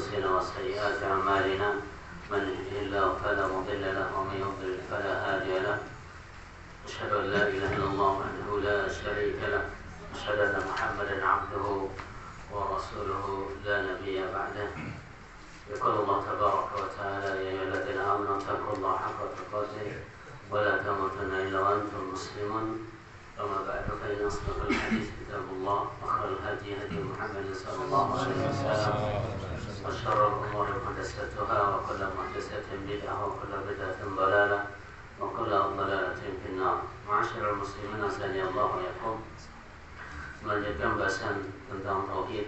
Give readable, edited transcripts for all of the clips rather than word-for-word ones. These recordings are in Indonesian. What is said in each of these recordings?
أنفسنا وسيئات أعمالنا من يهده الله فلا مضل له ومن يضلل فلا هادي له أشهد أن لا إله إلا الله وحده لا شريك له أشهد أن محمدا عبده ورسوله لا نبي بعده يقول الله تبارك وتعالى يا أيها الذين آمنوا اتقوا الله حق تقاته ولا تموتن إلا وأنتم مسلمون أما بعد فإن أصدق الحديث كتاب الله وخير الهدي هدي محمد صلى الله عليه وسلم وشر الأمور محدثاتها وكل محدثة بدعة وكل بدعة ضلالة وكل ضلالة في النار. معاشر المسlimin azani Allah wa yakum. Melanjutkan bahasan tentang tauhid,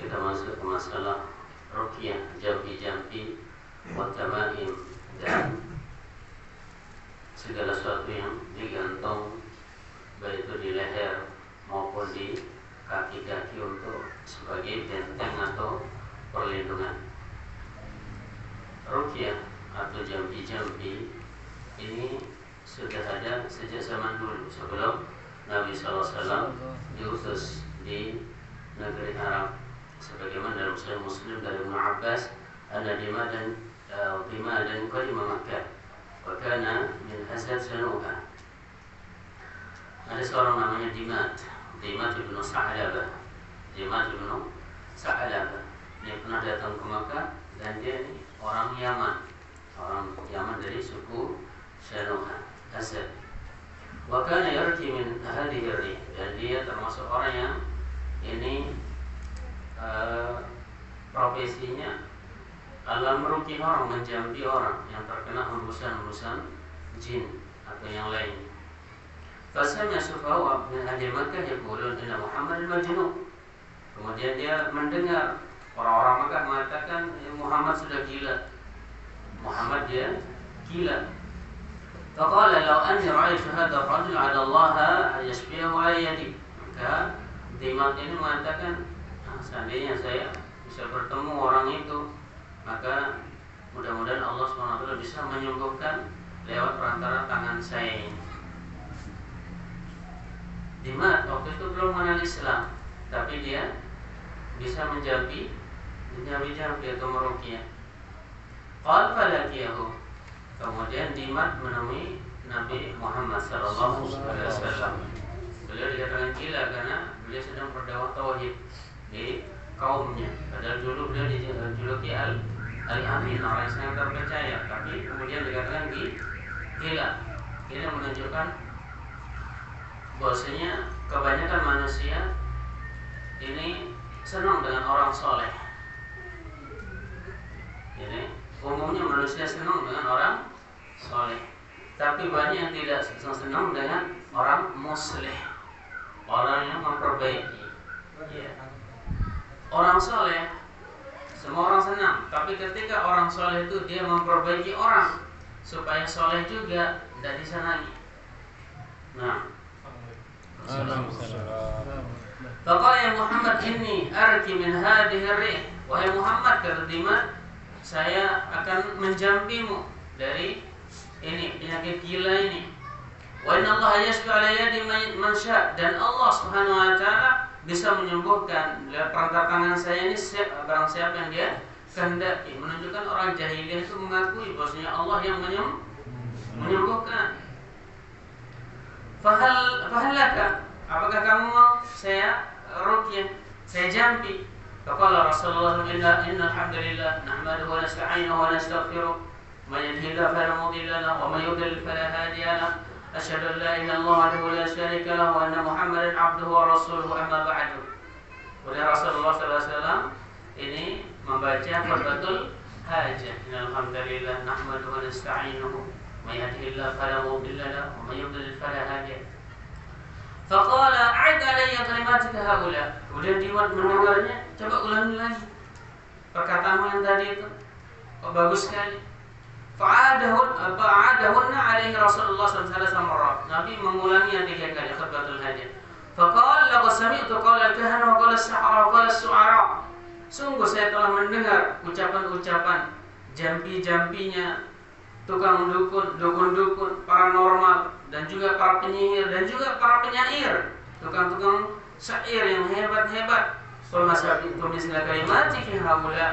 kita masuk ke masalah ruqyah, jampi-jampi, wa tamaim, dan segala sesuatu yang digantung baik itu di leher maupun di kaki-kaki untuk sebagai benteng atau perlindungan. Ruqyah atau jampi-jampi ini sudah ada sejak zaman dulu, sebelum Nabi SAW diutus di negeri Arab, sebagaimana dalam Sahih Muslim dari Ibnu Abbas, anna Dima dan Qadima Makkah wa kana min Hasad Sanu'ah. Ada seorang namanya Dimat ibnu Sa'labah. Dia pernah datang ke Makkah dan dia ini orang Yaman dari suku Sanu'ah, Asad. Wa kana yarji min hadhihi ar-rih, dan dia termasuk orang yang ini profesinya alam meruqyah orang, menjampi orang yang terkena hembusan jin atau yang lain. Fasami'a sufaha'u min ahli Makkah yaqulun inna Muhammadan majnun. Kemudian dia mendengar orang-orang Makkah mengatakan Muhammad sudah gila. Muhammad dia gila. Faqala law anni ra'aytu hadha ar-rajul 'ala Allah yashbihu 'ala yadi. Maka Dimat ini mengatakan, seandainya saya bisa bertemu orang itu, maka mudah-mudahan Allah SWT bisa menyembuhkan lewat perantara tangan saya ini. Dimat waktu itu belum mengenal Islam, tapi dia bisa menjampi atau meruqyah. Qala falaqiyahu. Kemudian Dimat menemui Nabi Muhammad sallallahu alaihi wasallam. Beliau dikatakan gila karena beliau sedang berdakwah tauhid di kaumnya. Padahal dulu beliau dijuluki Al-Amin, orang yang sangat terpercaya, tapi kemudian dikatakan gila. Ini menunjukkan bahwasanya kebanyakan manusia ini senang dengan orang soleh. Ini umumnya manusia senang dengan orang soleh, tapi banyak yang tidak senang dengan orang muslih, orang yang memperbaiki. Ya. Orang soleh, semua orang senang, tapi ketika orang soleh itu dia memperbaiki orang supaya soleh juga, tidak disenangi. Nah, Faqala ya Muhammad inni arki min hadhihi ar-rih. Wahai Muhammad, kata Dimat, saya akan menjampimu dari ini penyakit gila ini. Wa inna Allah yashfi 'ala yadi man syaa, dan Allah Subhanahu wa taala bisa menyembuhkan lewat perantara tangan saya ini barang siapa yang dia kehendaki. Menunjukkan orang jahiliyah itu mengakui bahwasanya Allah yang menyembuhkan. Fahallaka, apakah kamu mau saya ruqyah, saya jampi? Faqala Rasulullah innal hamdalillah nahmaduhu wa nasta'inuhu wa nastaghfiruh man yahdihillahu fala mudilla lahu wa man yudlil fala hadiya lahu asyhadu an la ilaha illallah wahdahu la syarika lahu wa anna Muhammadan 'abduhu wa rasuluhu amma ba'du. Oleh Rasulullah sallallahu alaihi wasallam ini membaca khutbatul hajah. Innal hamdalillah nahmaduhu wa nasta'inuhu man yahdihillahu fala mudilla lahu wa man yudlil fala hadiya. Faqala a'id alayya kalimatika haula. Kemudian Dimat mendengarnya, coba ulangi lagi perkataanmu yang tadi itu. Oh, bagus sekali. Fa'adahunna alaihi Rasulullah sallallahu alaihi wasallam. Nabi mengulangi yang 3 kali khutbatul hajah. Faqala laqad sami'tu qawla al-kahana wa qawla as-sahara wa qawla as-su'ara. Sungguh saya telah mendengar ucapan-ucapan jampi-jampinya tukang dukun-dukun, paranormal, dan juga para penyihir, dan juga para penyair, tukang-tukang syair yang hebat-hebat. Pemislah kalimat haula.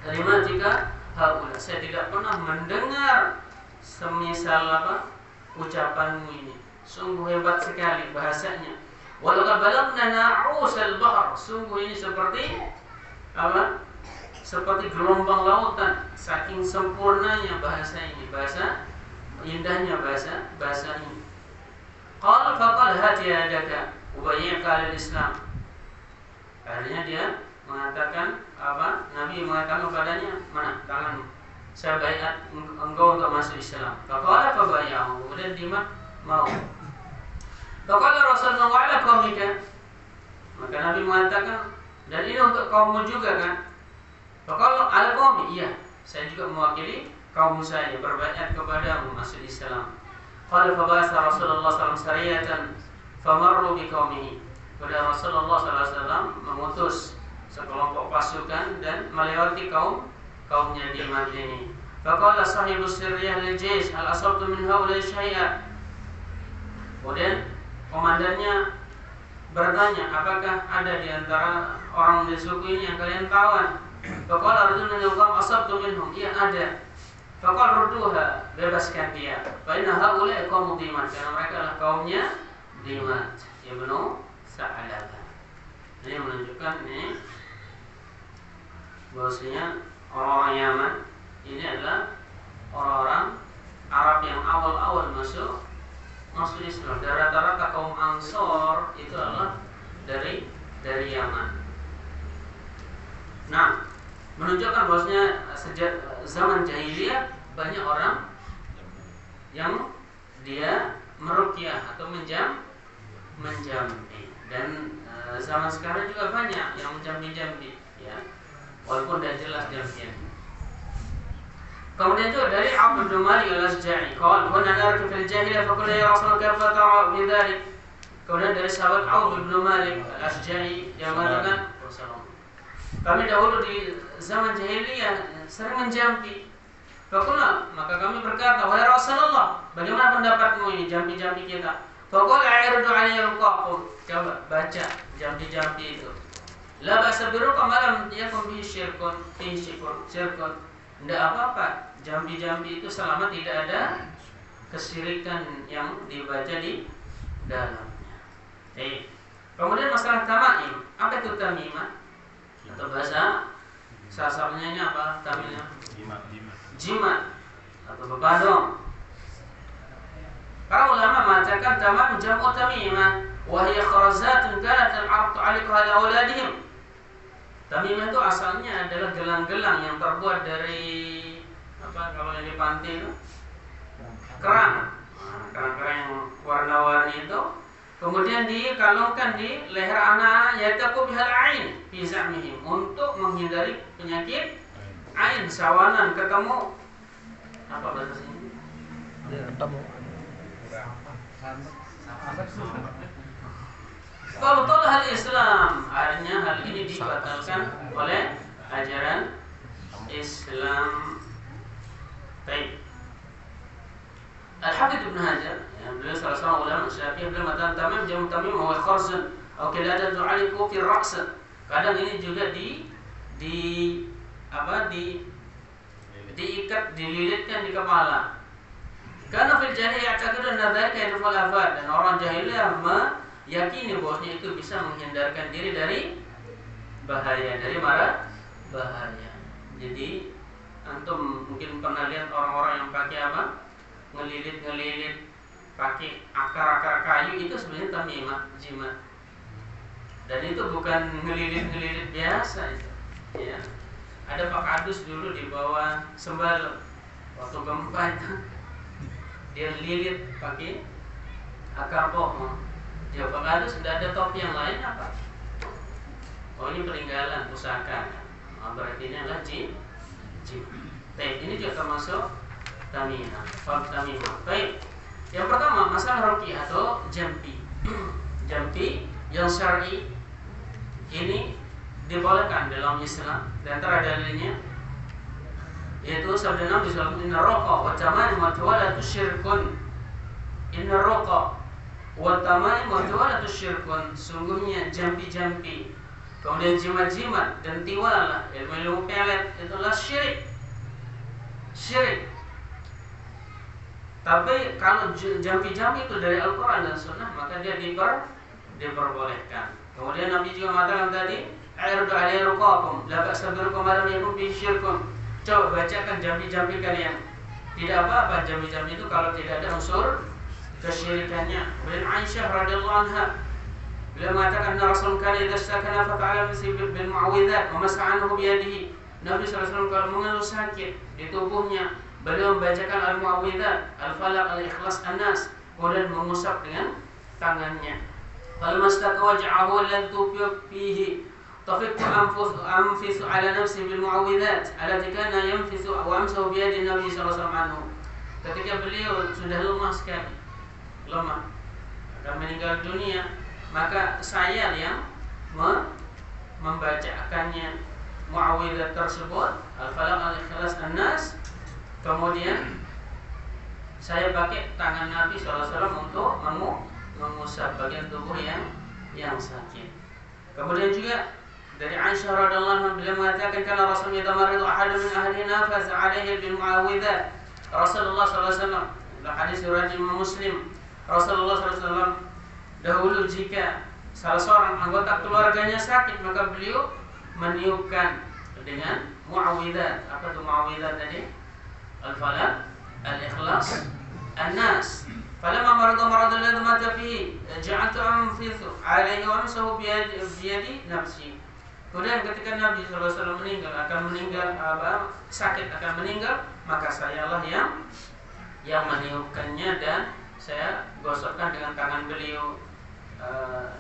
kalimatika haula, saya tidak pernah mendengar semisal ucapanmu ini. Sungguh hebat sekali bahasanya. Walaqad balagna na'usal bahr, sungguh ini seperti seperti gelombang lautan, saking sempurnanya bahasa ini, bahasa indahnya bahasa ini. Qala faqal hati yadaka ubayyika al-Islam. Akhirnya dia mengatakan Nabi mengatakan kepadanya, mana tanganmu, saya baiat engkau untuk masuk Islam. Faqala fabayyahu, kemudian dia mau. Faqala Rasulullah wa ala qaumika, maka Nabi mengatakan, dan ini untuk kaummu juga kan? Faqala ala qaumi, iya, saya juga mewakili kaum saya berbaiat kepadamu masuk Islam. Qala fabasa Rasulullah sallallahu alaihi wasallam sariyatan famarru biqaumihi. Pada Rasulullah sallallahu alaihi wasallam mengutus sekelompok pasukan dan melewati kaumnya di Madinah ini. Faqala sahibus sirriyah lil jaysh hal asabtu min haula syai'a. Kemudian komandannya bertanya, apakah ada di antara orang di suku ini yang kalian tawan? Faqala rajulun yaqam asabtu minhum, iya ada. Faqala rudduha, bebaskan dia. Fa inna haula qaumun dimat, karena mereka adalah kaumnya Dimat ibnu Sa'labah. Ini menunjukkan ini bahwasanya orang-orang Yaman ini adalah orang-orang Arab yang awal-awal masuk Islam. Dan rata-rata kaum Ansor itu adalah dari Yaman. Nah, menunjukkan bahwasanya sejak zaman jahiliyah banyak orang yang dia meruqyah atau menjampi, dan zaman sekarang juga banyak yang menjampi ya, walaupun tidak jelas jampian. Kemudian juga dari Abd bin Malik al-Asja'i, qala kunna narku fil jahiliyah fa qulna ya Rasulullah kaifa tara bi dzalik. Kemudian dari sahabat Abd bin Malik al-Asja'i yang mengatakan, kami dahulu di zaman jahiliyah sering menjampi. Faqulna, maka kami berkata, wahai Rasulullah, bagaimana pendapatmu ini jampi-jampi kita? Faqala a'ridu 'alayya al-qaqum, coba baca jampi-jampi itu. La ba'sa biruqa ma lam yakun bihi syirkun. Tidak apa-apa, jampi-jampi itu selama tidak ada kesyirikan yang dibaca di dalamnya. Kemudian masalah tamaim, apa itu tamimah? Atau bahasa sasarnya ini apa? Tamimnya jimat atau bepadong. Para ulama mengatakan tamam jam'u tamimah wa hiya kharazatun kanat al-'arab tu'alliquha li auladihim. Tamimah itu asalnya adalah gelang-gelang yang terbuat dari kalau yang di pantai itu? Kerang yang warna-warni itu. Kemudian dikalungkan di leher anak-anak, yaitu bihal ain fi zamihim, untuk menghindari penyakit ain, sawanan, ketemu apa bahasa sini? Ketemu. Kalau hal Islam, artinya hal ini dibatalkan oleh ajaran Islam. Baik. Al-Hafidz Ibn Hajar, beliau salah seorang ulama Syafi'i, beliau mengatakan tamim huwa kharzun atau qiladatu 'aliku fi ra's. Kadang ini juga diikat, dililitkan di kepala. Karena fil jahiliyah ya'taqidun dzalika yadfa'ul afat, dan orang jahiliyah meyakini bahwasanya itu bisa menghindarkan diri dari bahaya, dari mara bahaya. Jadi antum mungkin pernah lihat orang-orang yang pakai ngelilit pakai akar-akar kayu, itu sebenarnya tamimah, jimat. Dan itu bukan ngelilit biasa itu. Ya. Ada Pak Kadus dulu di bawah Sembalun waktu gempa itu, dia lilit pakai akar pohon. Ya, Pak Kadus sudah ada topi yang lain apa? Oh, ini peninggalan pusaka. Berarti ini adalah jimat. Ini juga termasuk tamimah, tamimah. Baik. Yang pertama masalah ruqyah atau jampi. Jampi yang syar'i ini dibolehkan dalam Islam, dan antara dalilnya yaitu sabda Nabi sallallahu alaihi wasallam, "Inna raqa wa tamaim wa tawalatu syirkun." Inna raqa wa tamaim wa tawalatu syirkun. Sungguhnya jampi-jampi Kemudian jimat-jimat dan tiwala, ilmu pelet, itulah syirik. Tapi kalau jampi-jampi itu dari Al-Quran dan Sunnah, maka dia diperbolehkan. Kemudian Nabi juga mengatakan tadi, "A'ridu alaihi ruqakum, la ba'sa birukum ma lam yakun fi syirkum." Coba bacakan jampi-jampi kalian. Tidak apa-apa jampi-jampi itu kalau tidak ada unsur kesyirikannya. Kemudian Aisyah radhiyallahu anha beliau mengatakan, Rasul kana idza istakana fa ta'ala bil mu'awwidzat wa mas'a anhu bi yadihi. Nabi sallallahu alaihi wasallam kalau mengeluh sakit di tubuhnya, beliau membacakan al-mu'awwidzat, al-falaq, al-ikhlas, an-nas, kemudian mengusap dengan tangannya. Kalau mastaka waj'ahu alladhi fihi tafiqtu anfisu ala nafsi bil mu'awwidzat allati kana yanfisu wa amsahu bi yadi Nabi sallallahu alaihi wasallam. Ketika beliau sudah lemah sekali, akan meninggal dunia, maka saya yang membacakannya mu'awwidzat tersebut, al-falaq, al-ikhlas, an-nas. Kemudian saya pakai tangan Nabi SAW untuk mengusap bagian tubuh yang sakit. Kemudian juga dari Aisyah radhiyallahu anha beliau mengatakan, kana Rasul idza marida ahadun min ahlina fa alaihi bil mu'awwidzat. Rasulullah SAW, dalam hadis riwayat Imam Muslim, Rasulullah SAW dahulu jika salah seorang anggota keluarganya sakit, maka beliau meniupkan dengan mu'awwidzat. Apa itu mu'awwidzat tadi? Al-falaq, al-ikhlas, an-nas. Falamma marada alladhi mata fihi ja'altu anfisu alaihi wa amsahu bi yadi nafsi. Kemudian ketika Nabi SAW sakit akan meninggal, maka sayalah yang meniupkannya dan saya gosokkan dengan tangan beliau,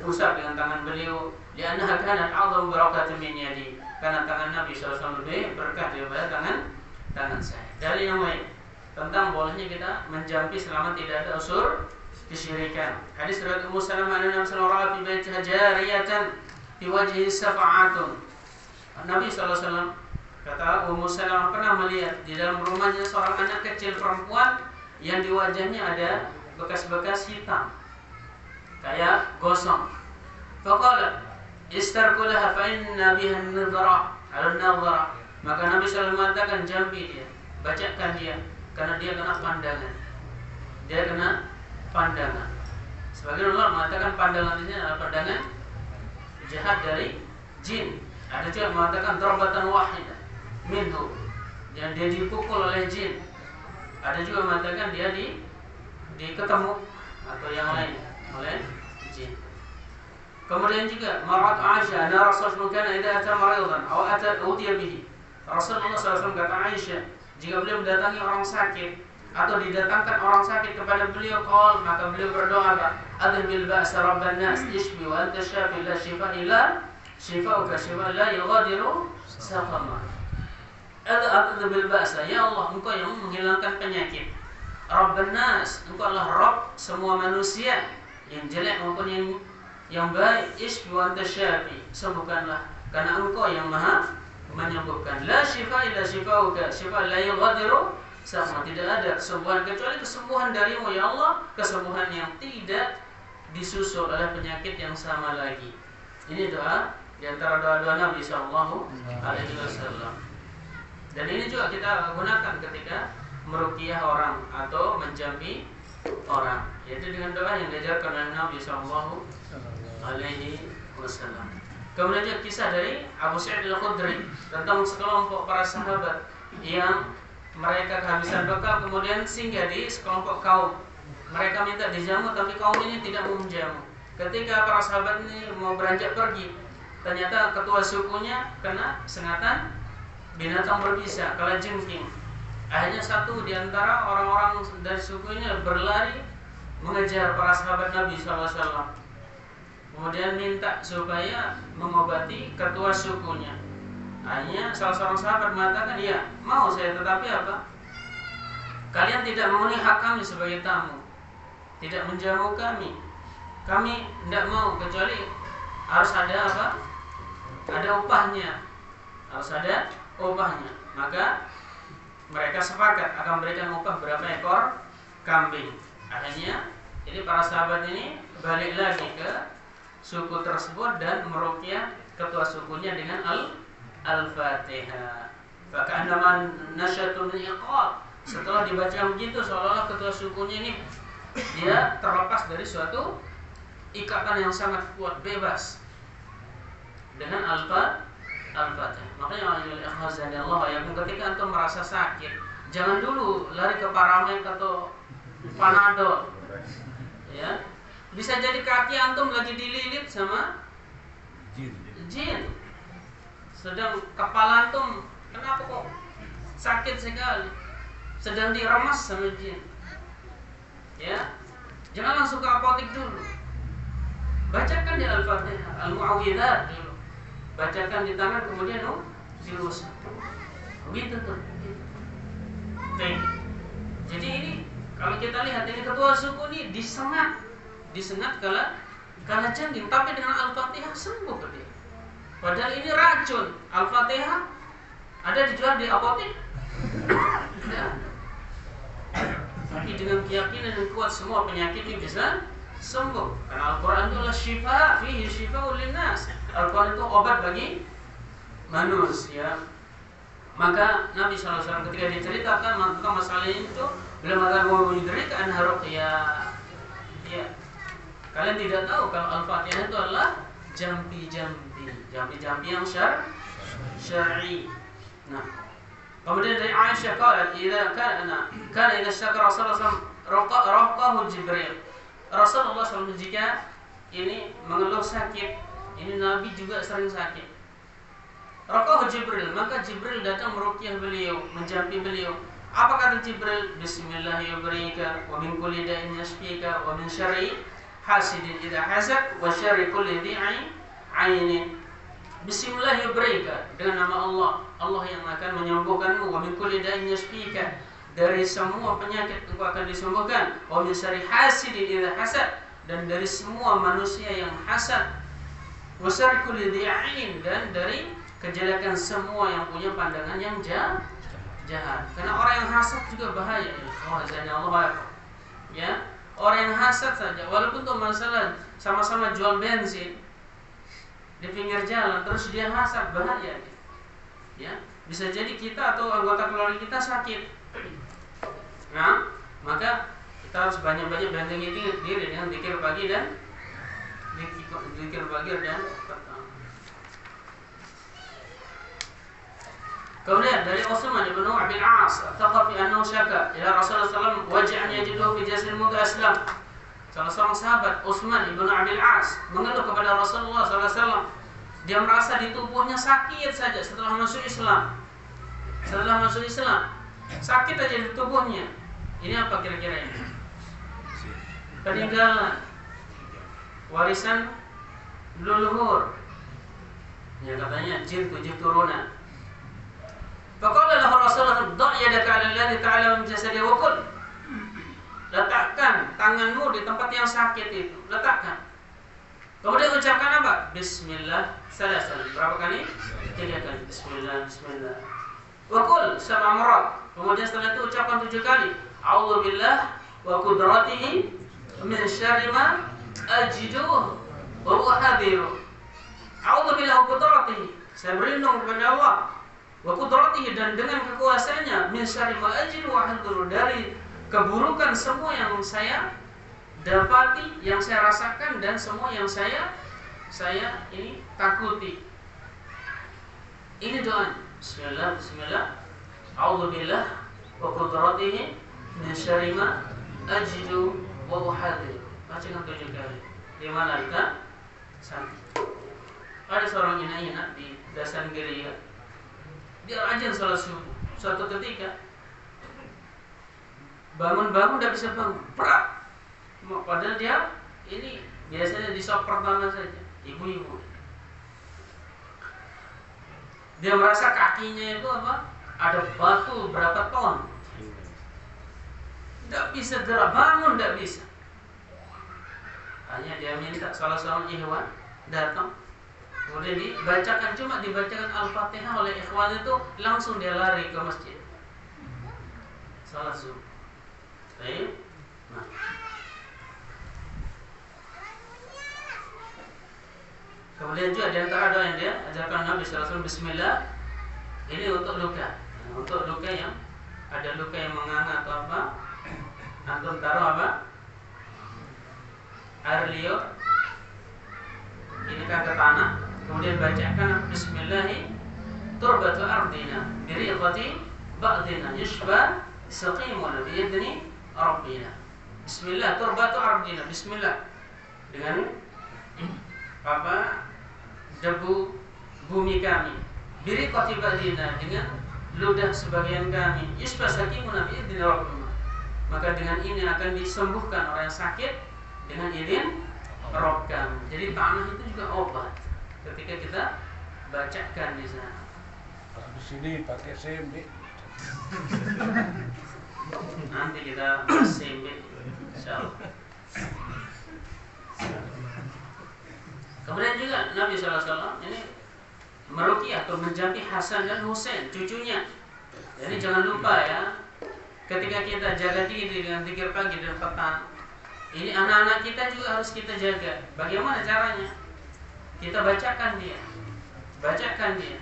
usap dengan tangan beliau. Li'annaha kanat a'dhamu barakatan min yadi. Karena tangan Nabi SAW lebih berkah daripada tangan saya. Dari yang lain tentang bolehnya kita menjampi selama tidak ada unsur kesyirikan. Hadis riwayat Ummu Salamah anna Nabi sallallahu alaihi wasallam fi baitiha jariyatan fi wajhihi safa'atun. Nabi SAW, kata Ummu Salamah, pernah melihat di dalam rumahnya seorang anak kecil perempuan yang di wajahnya ada bekas-bekas hitam kayak gosong. Faqala istarkulaha fa inna biha an-nadhara al-nadhara. Maka Nabi SAW mengatakan, jampi dia, bacakan dia, karena dia kena pandangan. Sebagian ulama mengatakan pandangan ini adalah pandangan jahat dari jin. Ada juga mengatakan darbatan wahidah minhu, yang dia dipukul oleh jin. Ada juga mengatakan dia diketemu atau yang lain oleh jin. Kemudian juga marat Aisyah, anna Rasulullah kana idza ata maridan aw ata utiya bihi. Rasulullah SAW kata Aisyah, jika beliau mendatangi orang sakit atau didatangkan orang sakit kepada beliau, maka beliau berdoa, adhbil ba'sa rabban nas ishfi wa anta syafi la shifa illa shifauka shifa la yughadiru saqama. Adhbil ba'sa, ya Allah, engkau yang menghilangkan penyakit. Rabban nas, engkau adalah Rabb semua manusia, yang jelek maupun yang baik. Ishfi wa anta syafi, sembuhkanlah, karena engkau yang maha menyembuhkan. La shifa illa shifauka shifa la yughadiru saqama. Tidak ada kesembuhan kecuali kesembuhan darimu ya Allah, kesembuhan yang tidak disusul oleh penyakit yang sama lagi. Ini doa di antara doa-doa Nabi sallallahu alaihi wasallam. Dan ini juga kita gunakan ketika meruqyah orang atau menjampi orang, yaitu dengan doa yang diajarkan oleh Nabi sallallahu alaihi wasallam. Kemudian juga kisah dari Abu Sa'id Al-Khudri tentang sekelompok para sahabat yang mereka kehabisan bekal, kemudian singgah di sekelompok kaum. Mereka minta dijamu, tapi kaum ini tidak mau menjamu. Ketika para sahabat ini mau beranjak pergi, ternyata ketua sukunya kena sengatan binatang berbisa, kalajengking. Akhirnya satu di antara orang-orang dari sukunya berlari mengejar para sahabat Nabi SAW. Kemudian minta supaya mengobati ketua sukunya. Akhirnya salah seorang sahabat mengatakan, ya mau saya, tetapi apa? Kalian tidak memenuhi hak kami sebagai tamu, tidak menjamu kami. Kami tidak mau, kecuali harus ada apa? Ada upahnya. Harus ada upahnya. Maka mereka sepakat akan memberikan upah berapa ekor kambing. Akhirnya ini para sahabat ini balik lagi ke suku tersebut dan meruqyah ketua sukunya dengan Al-Fatihah. Faka'annama nasyatun iqab. Setelah dibaca begitu seolah-olah ketua sukunya ini dia terlepas dari suatu ikatan yang sangat kuat, bebas dengan Al-Fatihah. Makanya Allah ya, ketika antum merasa sakit, jangan dulu lari ke Paramed atau Panadol. Ya. Bisa jadi kaki antum lagi dililit sama jin. Sedang kepala antum kenapa kok sakit sekali? Sedang diremas sama jin. Ya. Jangan langsung ke apotek dulu. Bacakan di Al-Fatihah, Al-Mu'awwidzat dulu. Bacakan di tangan kemudian diusap. Begitu tuh. Oke. Jadi ini kalau kita lihat ini ketua suku ini disengat kala jangking, tapi dengan Al-Fatihah sembuh ke dia. Padahal ini racun. Al-Fatihah ada dijual di apotek. Ya. Tapi dengan keyakinan yang kuat semua penyakit ini bisa sembuh. Karena Al-Quran itu adalah syifa, fihi syifa'ul linnas. Al-Quran itu obat bagi manusia. Maka Nabi SAW ketika diceritakan tentang masalah itu, beliau mengatakan bahwa yudrika anha ruqyah. Ya. Kalian tidak tahu kalau Al-Fatihah itu adalah jampi-jampi yang syar'i. Nah, kemudian dari Aisyah qalat, "Idza kana idza syakara Rasulullah raqahu Jibril." Rasulullah SAW jika ini mengeluh sakit, ini Nabi juga sering sakit. Raqahu Jibril, maka Jibril datang meruqyah beliau, menjampi beliau. Apa kata Jibril? Bismillahirrahmanirrahim. Wa min kulli da'in yashfika wa min syarri hasidin idza hasad wa syarri kulli dhi'in 'ainin. Bismillahirrahmanirrahim, dengan nama Allah, Allah yang akan menyembuhkanmu. Wa min kulli da'in yashfika, dari semua penyakit engkau akan disembuhkan. Wa min syarri hasidin idza hasad, dan dari semua manusia yang hasad. Wa syarri kulli dhi'in, dan dari kejelekan semua yang punya pandangan yang jahat. Karena orang yang hasad juga bahaya. Ya, orang yang hasad saja, walaupun itu masalah sama-sama jual bensin di pinggir jalan, terus dia hasad, bahaya. Ya, bisa jadi kita atau anggota keluarga kita sakit. Nah, maka kita harus banyak-banyak banting diri dengan zikir pagi dan petang. Kemudian dari Utsman bin Abil As, Tsaqafi annahu syaka ila Rasulullah sallallahu alaihi wasallam waj'an yajiduhu fi jasad muda aslam. Salah seorang sahabat Utsman bin Abil As mengeluh kepada Rasulullah sallallahu alaihi wasallam. Dia merasa di tubuhnya sakit saja setelah masuk Islam. Sakit aja di tubuhnya. Ini apa kira-kira ini? Peninggalan, warisan leluhur. Ya katanya jin 7 turunan. Faqala lahu Rasulullah, "Da' yadaka 'ala alladhi ta'ala min jasadihi wa qul." Letakkan tanganmu di tempat yang sakit itu. Letakkan. Kemudian ucapkan apa? Bismillah salasan. Berapa kali? 3 kali. Bismillah, bismillah. Wa qul 7 marat. Kemudian setelah itu ucapkan 7 kali. A'udzu billah wa qudratihi min syarri ma ajidu wa huwa hadir. A'udzu billah wa qudratihi. Saya berlindung kepada Allah. Wa qudratihi, dan dengan kekuasaannya, min syarri ma ajidu wa hadir, dari keburukan semua yang saya dapati, yang saya rasakan, dan semua yang saya ini takuti. Ini doa. Bismillah, bismillah. A'udzu billah wa qudratihi min syarri ma ajidu wa uhadir. Bacakan 7 kali. Di mana kita? Sakit. Ada seorang ina-ina di dasar gereja. Dia rajin salat subuh. Suatu ketika bangun tidak bisa bangun. Prak. Padahal dia ini biasanya di shock pertama saja. Ibu-ibu. Dia merasa kakinya itu apa? Ada batu berapa ton. Tidak bisa gerak, bangun tidak bisa. Hanya dia minta salah seorang ikhwan datang, kemudian dibacakan, cuma dibacakan Al-Fatihah oleh ikhwan itu, langsung dia lari ke masjid salat subuh. Baik. Nah, Kemudian juga di antara doa yang dia ajarkan Nabi SAW, Bismillah, ini untuk luka. Untuk luka yang ada luka yang menganga atau apa, antum taruh apa? Air liur ini kan ke tanah, kemudian bacakan Bismillahi turbatu ardina biriqati ba'dina yushba saqimuna biidni rabbina. Bismillah turbatu ardina, Bismillah dengan apa? Debu bumi kami, biriqati ba'dina dengan ludah sebagian kami, yushba saqimuna biidni rabbina. Maka dengan ini akan disembuhkan orang yang sakit dengan izin Rabb kami. Jadi tanah itu juga obat ketika kita bacakan di sana. Di sini pakai sembe. Nanti kita bahas sembe, insyaallah. Kemudian juga Nabi SAW ini meruqyah atau menjampi Hasan dan Husain, cucunya. Jadi jangan lupa ya, ketika kita jaga diri dengan zikir pagi dan petang, ini anak-anak kita juga harus kita jaga. Bagaimana caranya? Kita bacakan dia. Bacakan dia.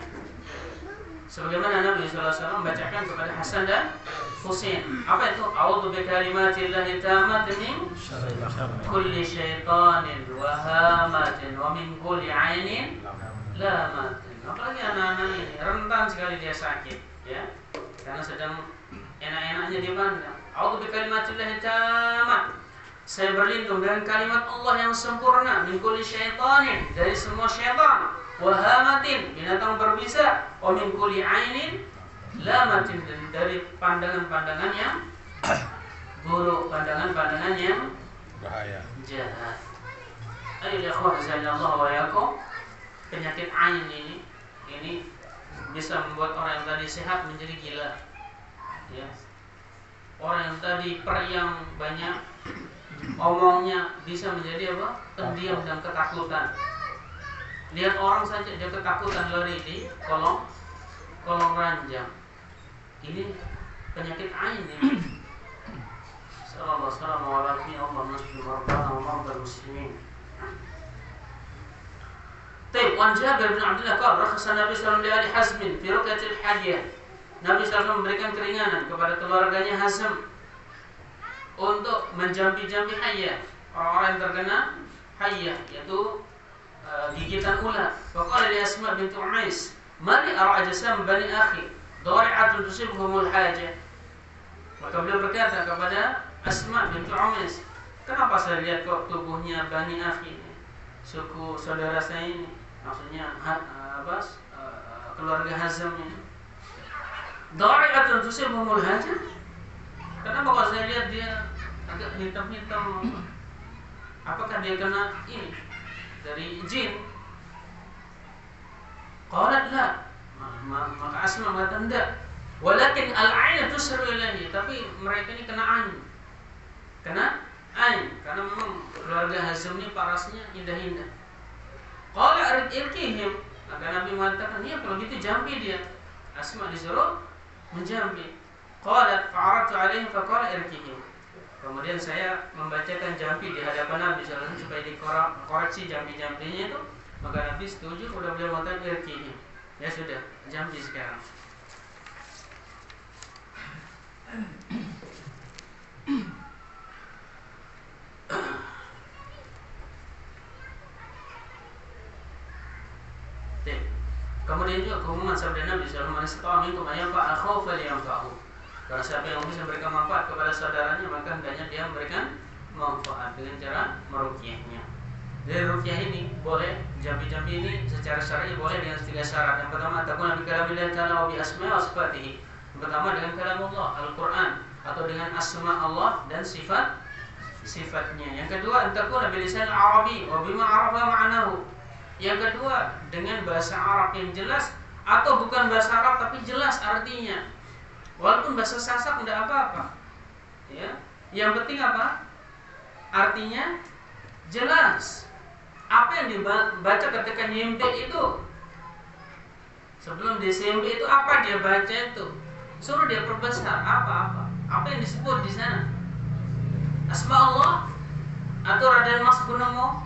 Sebagaimana Nabi SAW membacakan kepada Hasan dan Husain. Apa itu? A'udzu bikalimatillahi tammati min kulli syaitanin wa hamatin wa min kulli 'ainin lamatin. Apalagi anak-anak ini rentan sekali dia sakit, ya. Karena sedang enak-enaknya dipandang. A'udzu bikalimatillahi tammati. Saya berlindung dengan kalimat Allah yang sempurna, min kulli syaitanin, dari semua syaitan, wa hamatin, binatang berbisa, wa min kulli ainin lamatin, dari pandangan-pandangan yang buruk, pandangan-pandangan yang Bahaya. jahat. Ayo ya ikhwan, azanallahu wa yakum, penyakit ain ini bisa membuat orang yang tadi sehat menjadi gila. Ya. Orang yang tadi periang banyak omongnya bisa menjadi apa? Pendiam dan ketakutan. Lihat orang saja dia ketakutan lari di kolong ranjang. Ini penyakit ain ini. Sallallahu alaihi wa muslimin. Baik, wan Jabir bin Abdullah qala rakhasa Nabi sallallahu alaihi wasallam fi ruqyatil hadiyah. Nabi SAW memberikan keringanan kepada keluarganya Hazm untuk menjampi-jampi hayyah, orang-orang yang terkena hayyah, yaitu gigitan ular. Faqala li Asma bint Umais, "Mali ara ajsam bani akhi, dari'atun tusibhumul hajah." Maka beliau berkata kepada Asma bint Umais, "Kenapa saya lihat kok tubuhnya bani akhi ini, suku saudara saya ini, maksudnya keluarga Hazm ini, dari'atun tusibhumul hajah? Kenapa kalau saya lihat dia agak hitam-hitam? Apakah dia kena ini dari jin?" Qalat la. Maka Asma mengatakan tidak. Walakin al-ain tusru ilaihi, tapi mereka ini kena ain. Kena ain karena memang keluarga Hazm ini parasnya indah-indah. Qala irkihim. Maka Nabi mengatakan, "Ya kalau gitu jampi dia." Asma disuruh menjampi. Qalat fa'aratu alaihi faqala irkihim. Kemudian saya membacakan jampi di hadapan Nabi SAW supaya dikoreksi jampi-jampinya itu. Maka Nabi setuju, udah beliau mengatakan irkihim. Ya sudah, jampi sekarang. Kemudian juga keumuman sabda Nabi SAW, "Man istata'a minkum an yanfa'a akhahu falyanfa'hu." Kalau siapa yang bisa memberikan manfaat kepada saudaranya, maka hendaknya dia memberikan manfaat dengan cara meruqyahnya. Dari ruqyah ini boleh, jampi-jampi ini secara syar'i boleh dengan 3 syarat. Yang pertama, takuna bi kalamillah ta'ala wa bi asma'i wa sifatihi. Yang pertama dengan kalamullah, Al-Qur'an, atau dengan asma Allah dan sifatnya. Yang kedua, takuna bi lisan Arabi wa bima arafa ma'nahu. Yang kedua, dengan bahasa Arab yang jelas, atau bukan bahasa Arab tapi jelas artinya. Walaupun bahasa Sasak tidak apa-apa. Ya. Yang penting apa? Artinya jelas. Apa yang dibaca ketika nyimpe itu? Sebelum dia SMP itu apa dia baca itu? Suruh dia perbesar apa-apa. Apa yang disebut di sana? Asma Allah atau Raden Mas Gunomo?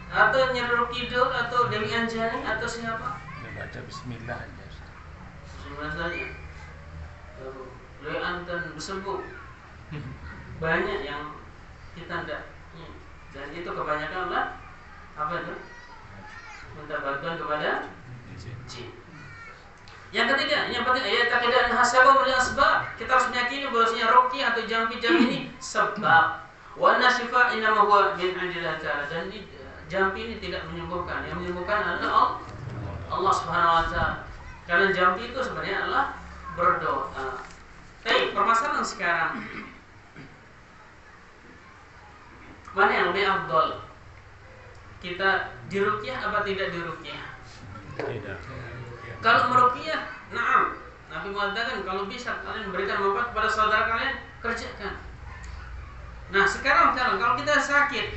atau Nyi Roro Kidul atau Dewi Anjani atau siapa? Ya baca bismillah aja. Bismillah saja. Beliau anten bersembuh. Banyak yang kita tidak, dan itu kebanyakan lah apa itu? Minta bantuan kepada jin. Yang ketiga, yang penting ayat taqidan hasabah bil asbab. Kita harus meyakini bahwasanya ruqyah atau jampi-jampi ini sebab. Wa nasyifa inma huwa min indillah ta'ala. Dan jampi ini tidak menyembuhkan. Yang menyembuhkan adalah Allah Subhanahu wa taala. Karena jampi itu sebenarnya adalah berdoa. Tapi permasalahan sekarang, mana yang lebih afdal? Kita diruqyah apa tidak diruqyah? Tidak. Kalau meruqyah, na'am. Nabi mengatakan kalau bisa kalian memberikan manfaat kepada saudara kalian, kerjakan. Nah, sekarang kalau kita sakit,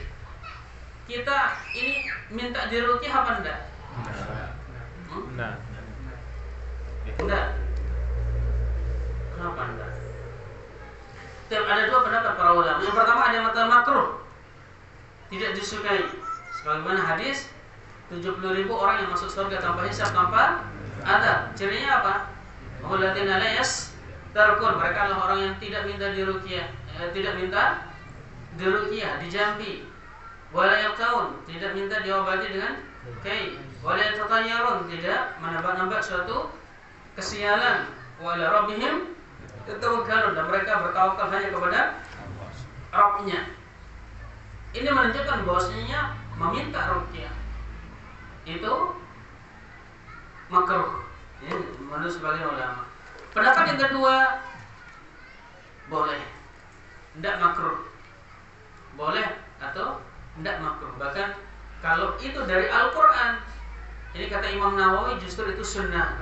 kita ini minta diruqyah apa enggak? Enggak. Enggak. Kenapa enggak? Ada dua pendapat para ulama. Yang pertama ada yang mengatakan makruh, tidak disukai. Sebagaimana hadis 70.000 orang yang masuk surga tanpa hisab, tanpa adab. Cirinya apa? Alladziina laa yastarqun. Mereka adalah orang yang tidak minta diruqyah, tidak minta diruqyah, dijampi. Wala yaqtaun, tidak minta diobati dengan kai. Wala yatatayyarun, tidak menambah-nambah suatu kesialan. Wala rabbihim yatawakkalun, dan mereka bertawakal hanya kepada Rabb-nya. Ini menunjukkan bahwasanya meminta ruqyah itu makruh. Ini menurut sebagian ulama. Pendapat yang kedua, boleh, tidak makruh. Boleh atau tidak makruh. Bahkan kalau itu dari Al-Quran, ini kata Imam Nawawi justru itu sunnah.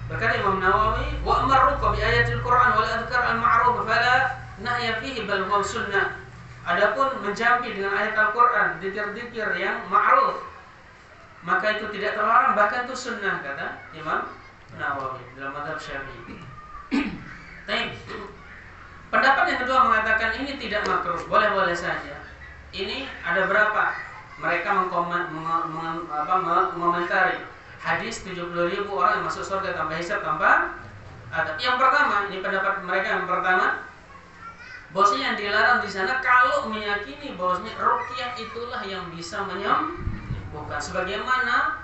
Bahkan Imam Nawawi, wa amarruqa bi ayatil Quran wal adhkar al-ma'ruf fala nahya fihi bal huwa sunnah. Adapun menjampi dengan ayat Al-Quran, dzikir-dzikir yang ma'ruf, maka itu tidak terlarang, bahkan itu sunnah, kata Imam Nawawi dalam mazhab Syafi'i. Pendapat yang kedua mengatakan ini tidak makruh, boleh-boleh saja. Ini ada berapa? Mereka mengomentari hadis 70.000 orang yang masuk surga tanpa hisab, tanpa adab. Yang pertama, ini pendapat mereka yang pertama, bahwasanya yang dilarang di sana kalau meyakini bahwasanya ruqyah itulah yang bisa menyembuhkan, sebagaimana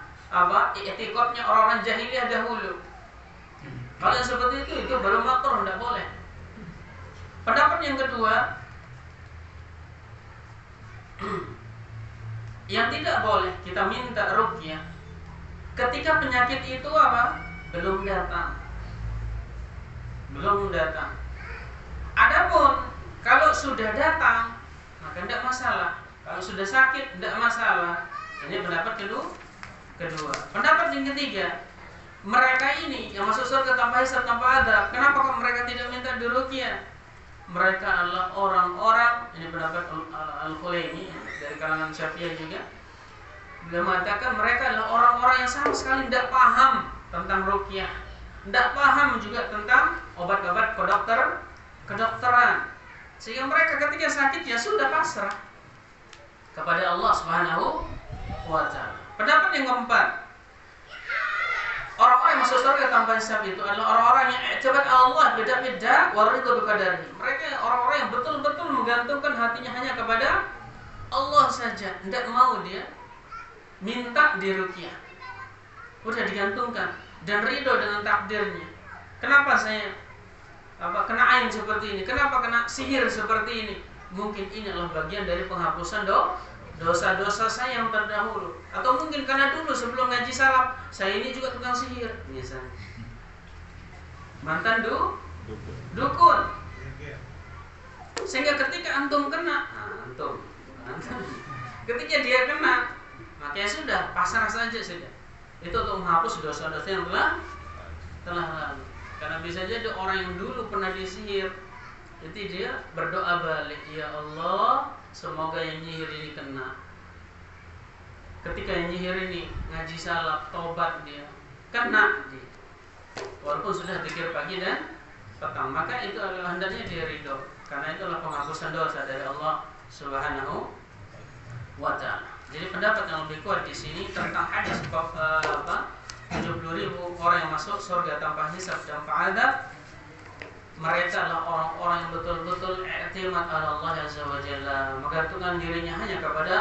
i'tiqadnya orang-orang jahiliyah dahulu. Kalau yang seperti itu baru makruh, tidak boleh. Pendapat yang kedua, yang tidak boleh kita minta ruqyah ketika penyakit itu belum datang. Adapun kalau sudah datang, maka tidak masalah. Kalau sudah sakit, tidak masalah. Ini pendapat kedua. Pendapat yang ketiga, mereka ini yang masuk surga tanpa hisab, tanpa adab, kenapa kok mereka tidak minta diruqyah? Mereka adalah orang-orang, ini pendapat Al-Khulaini dari kalangan Syafi'iyah juga. Beliau mengatakan mereka adalah orang-orang yang sama sekali tidak paham tentang ruqyah, tidak paham juga tentang obat-obat kedokteran. Sehingga mereka ketika sakit ya sudah pasrah kepada Allah Subhanahu wa taala. Pendapat yang keempat, orang-orang yang masuk surga tanpa hisab itu adalah orang-orang yang i'tiqad Allah beda-beda wa ridha bi qadarihi. Mereka orang-orang yang betul-betul menggantungkan hatinya hanya kepada Allah saja, tidak mau dia minta diruqyah. Udah digantungkan dan ridho dengan takdirnya. Kenapa saya kena ain seperti ini? Kenapa kena sihir seperti ini? Mungkin ini adalah bagian dari penghapusan dosa-dosa saya yang terdahulu. Atau mungkin karena dulu sebelum ngaji salaf, saya ini juga tukang sihir misalnya. Mantan dukun. Sehingga ketika antum kena, ketika dia kena, makanya sudah pasrah saja sudah. Itu untuk menghapus dosa-dosa yang telah lalu. Karena bisa jadi orang yang dulu pernah disihir, jadi dia berdoa balik, ya Allah, semoga yang nyihir ini kena. Ketika yang nyihir ini ngaji salaf, tobat dia, kena dia. Walaupun sudah zikir pagi dan petang, maka itu adalah hendaknya dia ridho, karena itu adalah penghapusan dosa dari Allah Subhanahu wa ta'ala. Jadi pendapat yang lebih kuat di sini tentang hadis 70.000 orang yang masuk surga tanpa hisab dan adab, mereka adalah orang-orang yang betul-betul i'timad ala Allah Azza wa Jalla, menggantungkan dirinya hanya kepada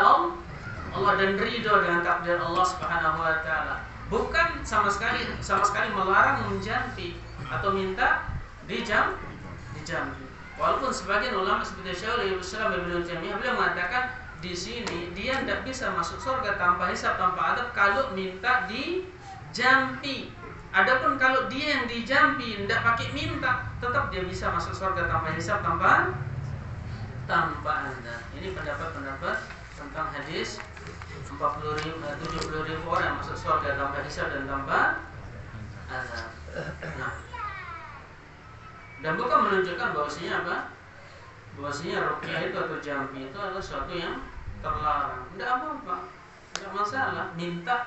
Allah dan ridho dengan takdir Allah Subhanahu wa taala. Bukan sama sekali melarang menjampi atau minta dijampi. Walaupun sebagian ulama seperti Syekhul Islam Ibnu Taimiyah beliau mengatakan di sini dia tidak bisa masuk surga tanpa hisab tanpa adab kalau minta dijampi. Adapun kalau dia yang dijampi tidak pakai minta, tetap dia bisa masuk surga tanpa hisab tanpa adab. Ini pendapat tentang hadis 70.000 orang yang masuk surga tanpa hisab dan tanpa azab. Nah, dan bukan menunjukkan bahwasanya apa? Bahwasanya ruqyah itu atau jampi itu adalah sesuatu yang terlarang. Tidak apa-apa, tidak masalah. Minta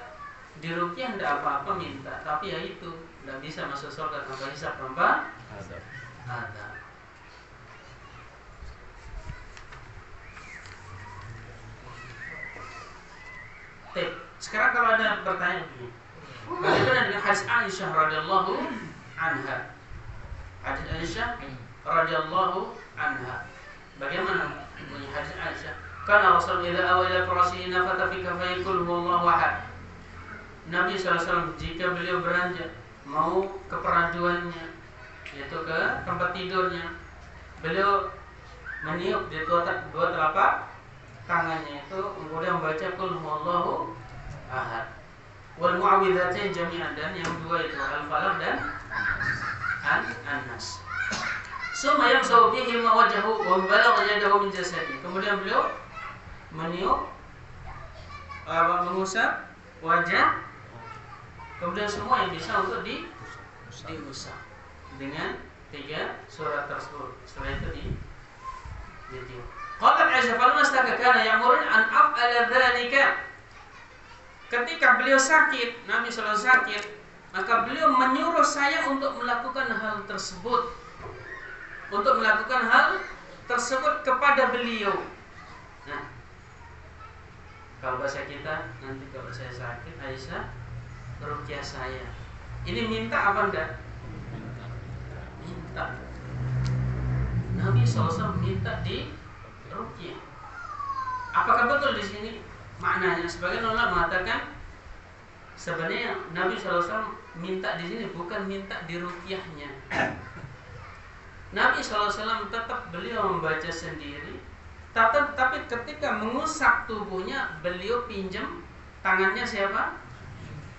di ruqyah tidak apa-apa minta, tapi ya itu tidak bisa masuk surga tanpa hisab tanpa azab. Sekarang kalau ada pertanyaan begini, bagaimana dengan hadis Aisyah radhiyallahu anha? Hadis Aisyah radhiyallahu anha. Bagaimana bunyi hadis Aisyah? Kana Rasul idza awala firashihi nafata fi kafayhi qul huwallahu ahad. Nabi SAW jika beliau beranjak mau ke peraduannya, yaitu ke tempat tidurnya, beliau meniup di dua telapak tangannya itu, kemudian membaca qul huwallahu ahad wal mu'awwidzatain jami'an, dan yang dua itu al-falaq dan an-nas. Summa yamsahu bihi ma wajhahu wa balagha yadahu min jasadi. Kemudian beliau meniup mengusap wajah, kemudian semua yang bisa untuk diusap dengan 3 surat tersebut. Setelah itu ditiup. Qalat Aisyah falamma istakana ya'murun an af'ala dzalika. Ketika beliau sakit, Nabi SAW sakit, maka beliau menyuruh saya untuk melakukan hal tersebut. Untuk melakukan hal tersebut kepada beliau. Nah, kalau bahasa kita, nanti kalau saya sakit, Aisyah ruqyah saya. Ini minta apa enggak? Minta. Nabi SAW minta di ruqyah. Apakah betul di sini maknanya? Sebagian ulama mengatakan sebenarnya Nabi SAW minta di sini bukan minta di ruqyahnya. Nabi SAW tetap beliau membaca sendiri, tapi ketika mengusap tubuhnya beliau pinjam tangannya siapa?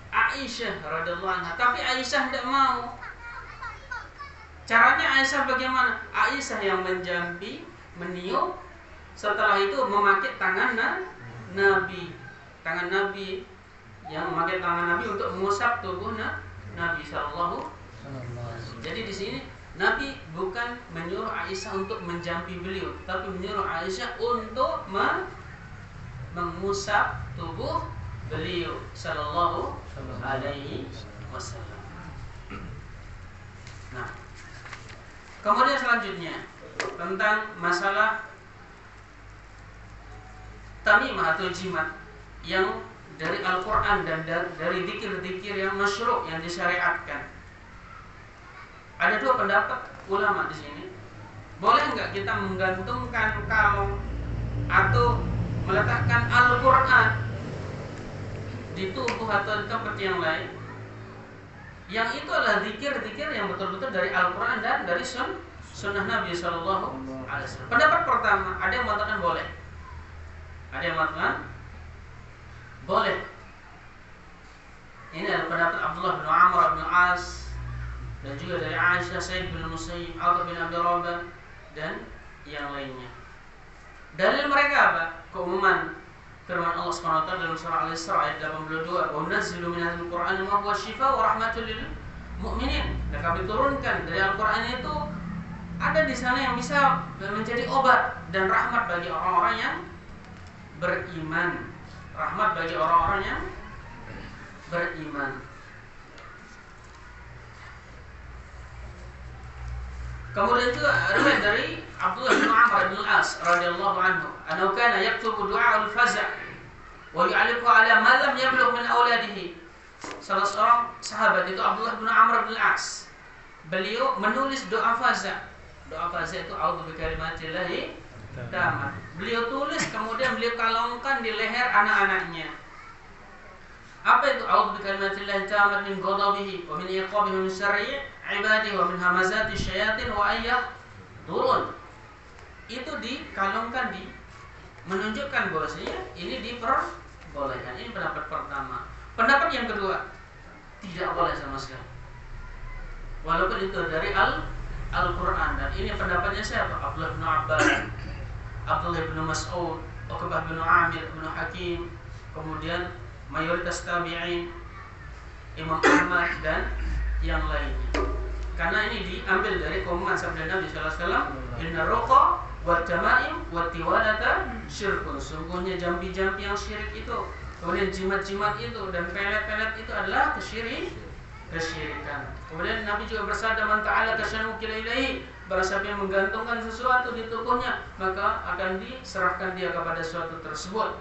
Aisyah radhiyallahu anha. Tapi Aisyah tidak mau. Caranya Aisyah bagaimana? Aisyah yang menjampi, meniup, setelah itu memakai tangan Nabi, tangan Nabi, yang memakai tangan Nabi untuk mengusap tubuh Nabi Sallallahu. Jadi di sini Nabi bukan menyuruh Aisyah untuk menjampi beliau, tapi menyuruh Aisyah untuk mengusap tubuh beliau Sallallahu Alaihi Wasallam. Nah, kemudian selanjutnya tentang masalah tamimah atau jimat yang dari Al-Quran dan dari zikir-zikir yang masyru' yang disyariatkan. Ada dua pendapat ulama di sini. Boleh enggak kita menggantungkan kalung atau meletakkan Al-Quran di tubuh atau di tempat yang lain? Yang itu adalah zikir-zikir yang betul-betul dari Al-Quran dan dari sunnah Nabi Sallallahu Alaihi Wasallam. Pendapat pertama, ada yang mengatakan boleh. Ada yang mengatakan boleh. Ini adalah pendapat Abdullah bin Amr bin As, dan juga dari Aisyah, Sa'id bin Musayyib, Atha bin Abi Rabah, dan yang lainnya. Dalil mereka apa? Keumuman firman Allah Subhanahu wa taala dalam surah Al-Isra ayat 82, "Wa nunazzilu minal Qur'ani ma huwa shifaa'un wa rahmatun lil mu'minin." Dan kami turunkan dari Al-Qur'an itu ada di sana yang bisa menjadi obat dan rahmat bagi orang-orang yang beriman. Rahmat bagi orang-orang yang beriman. Kemudian juga riwayat dari Abdullah bin Amr bin Al-As radhiyallahu anhu, annahu kana yaktubu du'a al-faza' wa yu'alliqu ala ma lam yablugh min auladihi. Salah seorang sahabat itu Abdullah bin Amr bin Al-As. Beliau menulis doa faza'. Doa faza' itu a'udzu bikalimatillahi tammat. Beliau tulis kemudian beliau kalungkan di leher anak-anaknya. Apa itu? A'udzu bikalimatillahi tammat min ghadabihi wa min iqabihi min syarri ibadihi wa min hamazati syayatin wa ayyah turun. Itu dikalungkan, di menunjukkan bahwasanya ini diperbolehkan. Ini pendapat pertama. Pendapat yang kedua, tidak boleh sama sekali. Walaupun itu dari Al-Quran. Dan ini pendapatnya siapa? Abdullah bin Abbas, Abdullah bin Mas'ud, Uqbah bin Amir bin Hakim, kemudian mayoritas tabi'in, Imam Ahmad dan yang lainnya. Karena ini diambil dari komentar sabda Nabi sallallahu alaihi wasallam, "Inna ruqa wa tamaim wa tiwalata syirkun." Sungguhnya jampi-jampi yang syirik itu, kemudian jimat-jimat itu dan pelet-pelet itu adalah kesyirikan. Kemudian Nabi juga bersabda, "Man ta'ala kasyanu kila ilaihi." Barang siapa yang menggantungkan sesuatu di tubuhnya, maka akan diserahkan dia kepada sesuatu tersebut.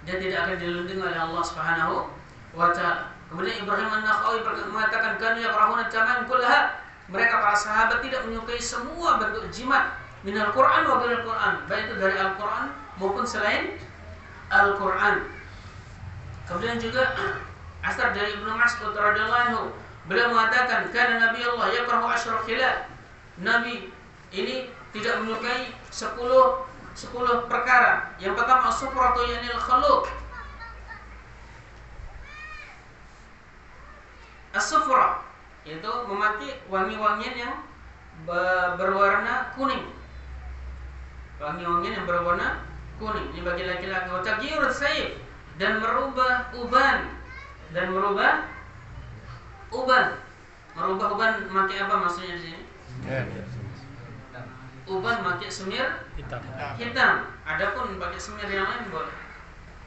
Dia tidak akan dilindungi oleh Allah Subhanahu wa ta'ala. Kemudian Ibrahim An-Nakha'i mengatakan, "Kanu yakrahuna tamam kullaha." Mereka para sahabat tidak menyukai semua bentuk jimat minal Quran wa ghairal Quran, baik itu dari Al-Quran maupun selain Al-Quran. Kemudian juga asar dari Ibnu Mas'ud radhiyallahu anhu, beliau mengatakan, "Kana Nabi Allah yakrahu asyra khilaf." Nabi ini tidak menyukai 10 perkara. Yang pertama as-sufratu yanil khaluq. As-sufra itu memakai wangi-wangian yang berwarna kuning. Wangi-wangian yang berwarna kuning. Ini bagi laki-laki. Wa taghyirus sayf, dan merubah uban. Merubah uban memakai apa maksudnya di sini? Uban pakai semir hitam. Adapun pakai semir yang lain boleh.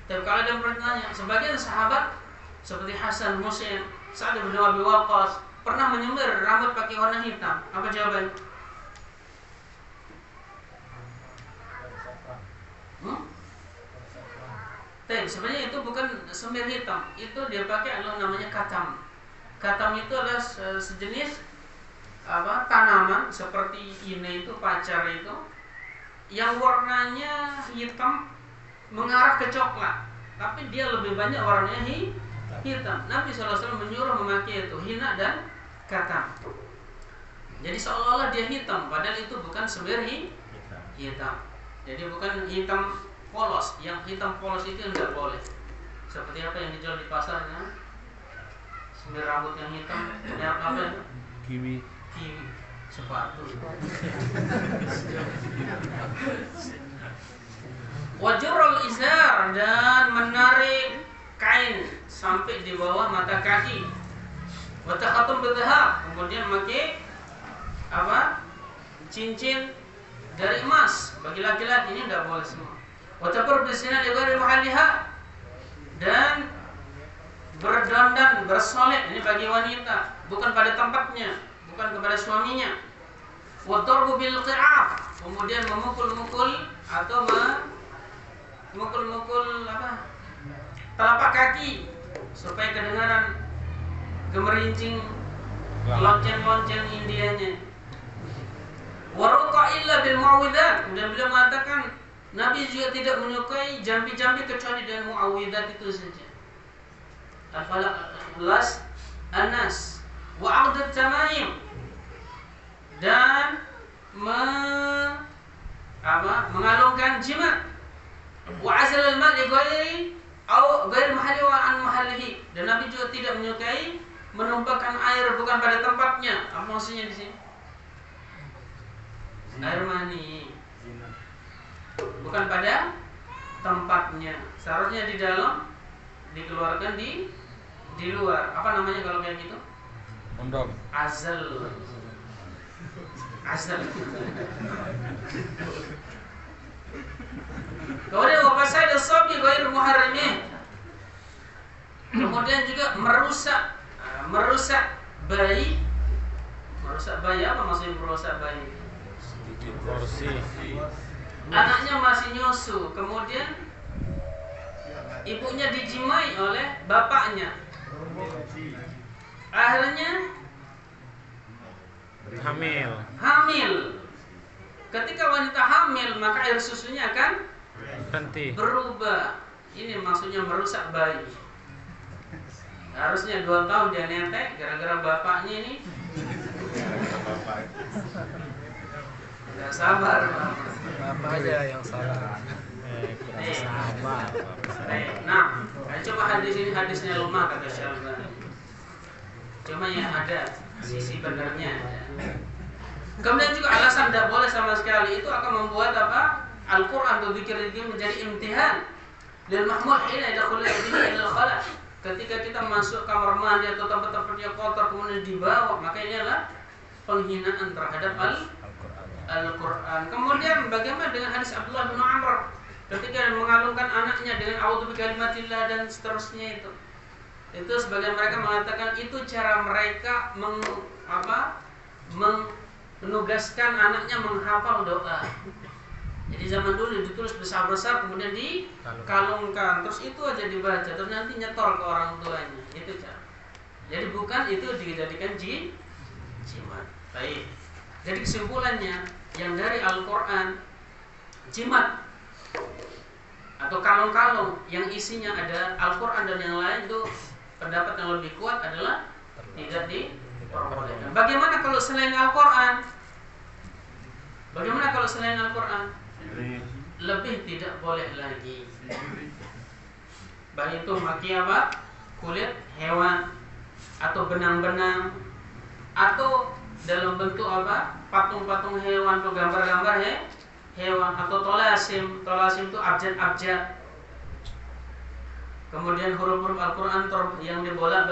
Tapi kalau ada yang bertanya, sebagian sahabat seperti Hasan, Musayyib, Sa'd bin Abi Waqqas pernah menyemir rambut pakai warna hitam. Apa jawaban? Tapi sebenarnya itu bukan semir hitam. Itu dia pakai adalah namanya katam. Katam itu adalah sejenis tanaman seperti ini, itu pacar itu yang warnanya hitam mengarah ke coklat, tapi dia lebih banyak warnanya hitam. Nabi SAW menyuruh memakai itu hina dan katam. Jadi seolah-olah dia hitam, padahal itu bukan semir hitam. Jadi bukan hitam polos. Yang hitam polos itu tidak boleh. Seperti apa yang dijual di pasar, ya? Semir rambut yang hitam, yang apa itu? Kiwi sepatu. Wajurul izar, dan menarik kain sampai di bawah mata kaki. Wa takhatum bidhahab, kemudian memakai cincin dari emas. Bagi laki-laki ini tidak boleh semua. Wa taqur bisina li ghairi mahalliha, dan berdandan bersolek, ini bagi wanita, bukan pada tempatnya, bukan kepada suaminya. Wa darbu bil qi'ab, kemudian memukul-mukul atau memukul telapak kaki supaya kedengaran gemerincing lonceng-lonceng Indianya. Wa ruqa illa bil mu'awwidzat, kemudian beliau mengatakan Nabi juga tidak menyukai jambi-jambi kecuali dengan mu'awwidzat itu saja. Al-falaq, al-ikhlas, an-nas, wa 'aqdat tamaim, dan mengalungkan jimat, wa azal al-mal' ghairi atau ghairi mahalli wa an mahallihi, dan Nabi juga tidak menyukai menumpahkan air bukan pada tempatnya. Apa maksudnya di sini? Air mani bukan pada tempatnya. Seharusnya di dalam, dikeluarkan di luar. Apa namanya kalau kayak gitu? Kondom. Azal. Kemudian wafasad as-sabi ghair muharramin, kemudian juga merusak bayi Merusak bayi, apa maksudnya merusak bayi? Porsi. Anaknya masih nyusu, kemudian ibunya dijimai oleh bapaknya. Akhirnya hamil. Ketika wanita hamil, maka air susunya akan berubah. Ini maksudnya merusak bayi. Harusnya 2 tahun dia netek, gara-gara bapaknya ini nggak sabar. Bapak aja yang salah. Sabar. Nah, coba hadis ini hadisnya lemah kata Syalbani. Cuma yang ada sisi benarnya. Kemudian juga alasan tidak boleh sama sekali itu akan membuat apa? Al-Quran atau zikir ini menjadi imtihan lil mahmud hina yadkhulu bihi ila khala. Ketika kita masuk kamar mandi atau tempat-tempat yang kotor kemudian dibawa, maka ini adalah penghinaan terhadap Al-Quran. Kemudian bagaimana dengan hadis Abdullah bin Amr ketika mengalungkan anaknya dengan a'udzu bikalimatillah dan seterusnya itu sebagian mereka mengatakan itu cara mereka menugaskan anaknya menghafal doa. Jadi zaman dulu ditulis besar-besar kemudian dikalungkan, terus itu aja dibaca, terus nanti nyetor ke orang tuanya. Itu cara. Jadi bukan itu dijadikan jimat. Baik. Jadi kesimpulannya yang dari Al-Quran jimat atau kalung-kalung yang isinya ada Al-Quran dan yang lain itu pendapat yang lebih kuat adalah tidak diperbolehkan. Bagaimana kalau selain Al-Quran? Lebih tidak boleh lagi. Baik itu maki apa? Kulit hewan atau benang-benang atau dalam bentuk apa? Patung-patung hewan atau gambar-gambar hewan atau tolasim itu abjad. Kemudian huruf-huruf Al-Quran yang dibolak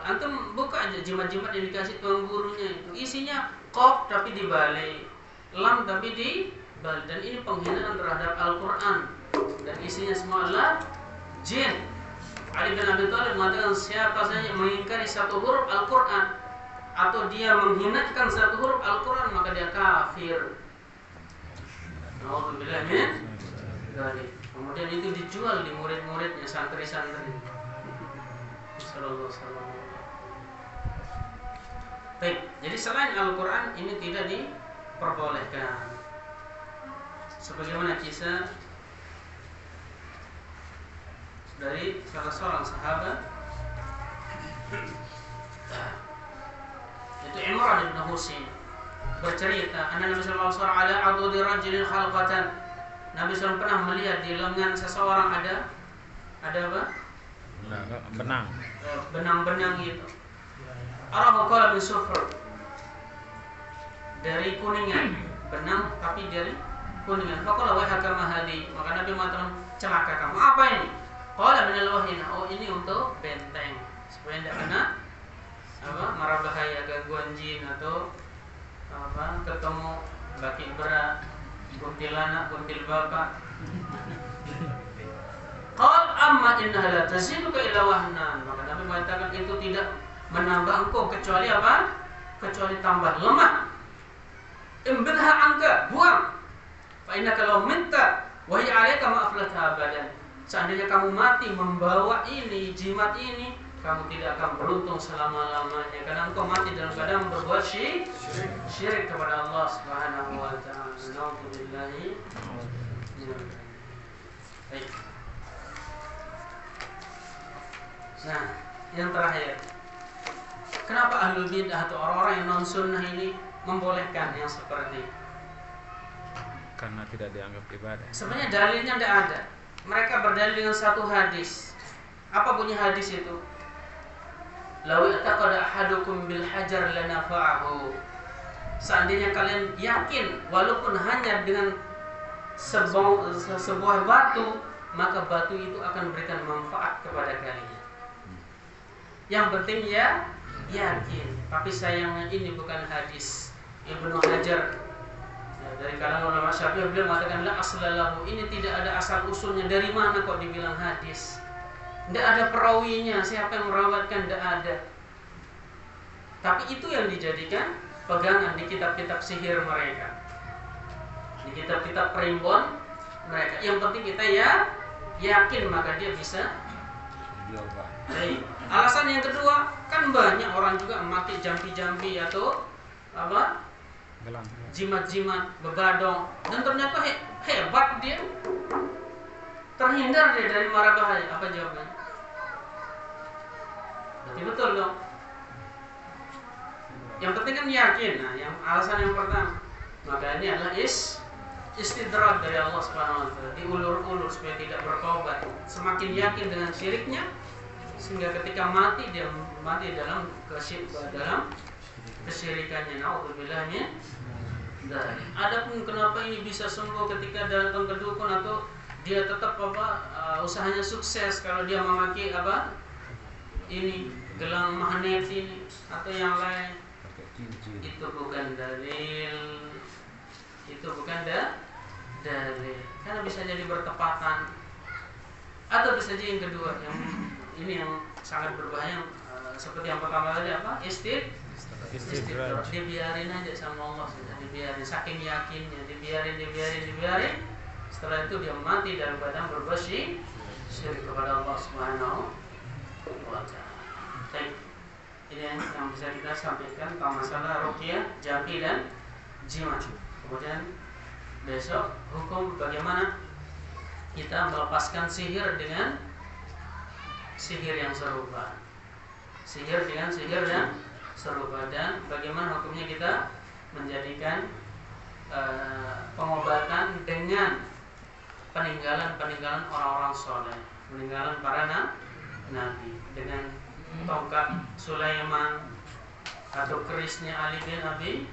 antum buka aja jimat-jimat yang dikasih tuan gurunya itu isinya qaf tapi dibalik, lam tapi dibalik, dan ini penghinaan terhadap Al-Quran dan isinya semua adalah jin. Ali bin Abi Thalib mengatakan siapa saja yang mengingkari satu huruf Al-Quran atau dia menghinakan satu huruf Al-Quran maka dia kafir. Nauzubillah min dzalik. Kemudian itu dijual di murid-muridnya, santri-santri. Sallallahu alaihi wasallam. Baik, jadi selain Al-Quran ini tidak diperbolehkan. Sebagaimana kisah dari salah seorang sahabat yaitu Imran bin Husain bercerita, Nabi sallallahu alaihi wasallam ala adudi rajulin khalqatan. Nabi SAW pernah melihat di lengan seseorang ada apa? Benang-benang gitu. Arahu qala min sufr. Dari kuningan, benang tapi dari kuningan. Faqala wa hakama hadi. Maka Nabi mengatakan, celaka kamu. Apa ini? Qala min al-wahina. Oh, ini untuk benteng supaya tidak kena mara bahaya, gangguan jin atau ketemu baki berat, kuntilanak, kuntil bapak. Qal amma innaha la taziduka illa wahnan. Maka Nabi mengatakan itu tidak menambah engkau kecuali apa? Kecuali tambah lemah. Imbidha angka, buang. Fa innaka law minta wa hiya 'alaika ma aflatha abadan. Seandainya kamu mati membawa ini, jimat ini, kamu tidak akan beruntung selama-lamanya karena engkau mati dalam keadaan berbuat syirik kepada Allah Subhanahu wa taala. Nauzubillahi. Baik. Nah, yang terakhir, kenapa ahlul bidah atau orang-orang yang non sunnah ini membolehkan yang seperti? Karena tidak dianggap ibadah. Sebenarnya dalilnya tidak ada. Mereka berdalil dengan satu hadis. Apa bunyi hadis itu? Law i'taqada ahadukum bil hajar lanafa'ahu. Seandainya kalian yakin walaupun hanya dengan sebuah batu, maka batu itu akan memberikan manfaat kepada kalian. Yang penting ya yakin. Tapi sayangnya ini bukan hadis Ibnu Hajar. Dari kalangan ulama Syafi'i beliau mengatakan la aslalahu, ini tidak ada asal usulnya. Dari mana kok dibilang hadis? Tidak ada perawinya, siapa yang merawatkan, tidak ada. Tapi itu yang dijadikan pegangan di kitab-kitab sihir mereka, di kitab-kitab primbon mereka. Yang penting kita ya yakin, maka dia bisa. Jadi, alasan yang kedua, kan banyak orang juga mati jampi-jampi atau apa? Gelang. Jimat-jimat, begadong, dan ternyata hebat dia, terhindar dia dari mara bahaya. Apa jawabannya? Berarti betul dong. Yang penting kan yakin. Nah, yang alasan yang pertama, maka ini adalah istidraj dari Allah Subhanahu wa taala, diulur-ulur supaya tidak bertobat. Semakin yakin dengan syiriknya, sehingga ketika mati dia mati dalam kesyirikannya. Nauzubillah min dzalik. Adapun kenapa ini bisa sembuh ketika datang ke dukun, atau dia tetap usahanya sukses kalau dia memakai ini gelang magnet ini atau yang lain, itu bukan dalil. Itu bukan dalil, karena bisa jadi bertepatan. Atau bisa jadi yang kedua, yang ini yang sangat berbahaya, seperti yang pertama tadi istidraj. Dibiarin aja sama Allah, sudah dibiarin, saking yakinnya dibiarin. Setelah itu dia mati dalam keadaan berbuat syirik kepada Allah Subhanahu wa taala. Baik, ini yang bisa kita sampaikan tentang masalah ruqyah, jampi dan jimat. Kemudian besok hukum bagaimana kita melepaskan sihir dengan sihir yang serupa. Sihir dengan sihir yang serupa, dan bagaimana hukumnya kita menjadikan pengobatan dengan peninggalan orang-orang soleh, peninggalan para nabi, dengan tongkat Sulaiman atau kerisnya Ali bin Abi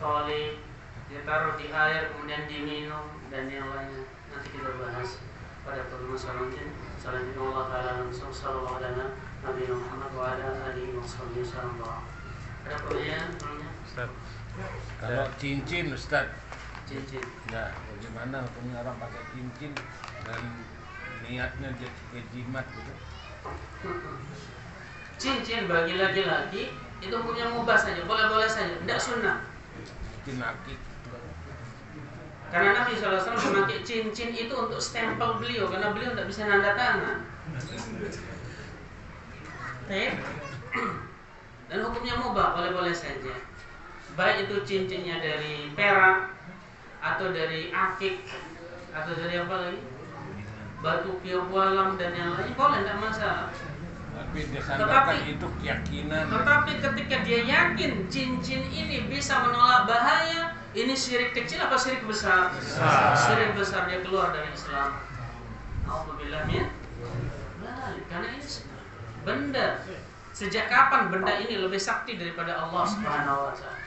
Thalib, ditaruh di air kemudian diminum, dan yang lainnya nanti kita bahas pada pertemuan selanjutnya. Allah taala sallallahu alaihi Nabi Muhammad wa ala alihi wasallam. Ada pertanyaan sebelumnya? Ustaz. Kalau cincin, Ustaz, Cincin. ya bagaimana hukumnya orang pakai cincin dan niatnya jadi jimat gitu? Cincin bagi laki-laki itu hukumnya mubah saja, boleh-boleh saja, tidak sunnah. Cincin laki. Karena Nabi SAW memakai cincin itu untuk stempel beliau, karena beliau tidak bisa nanda tangan. Dan hukumnya mubah, boleh-boleh saja. Baik itu cincinnya dari perak, atau dari akik, atau dari apa lagi, batu piawalam dan yang lain, boleh, tidak masalah. Tapi disandarkan itu keyakinan. Tetapi ketika dia yakin cincin ini bisa menolak bahaya, ini syirik kecil apa syirik besar? Syirik besar, dia keluar dari Islam. Alhamdulillah min. Karena ini benda, sejak kapan benda ini lebih sakti daripada Allah Subhanahu wa taala?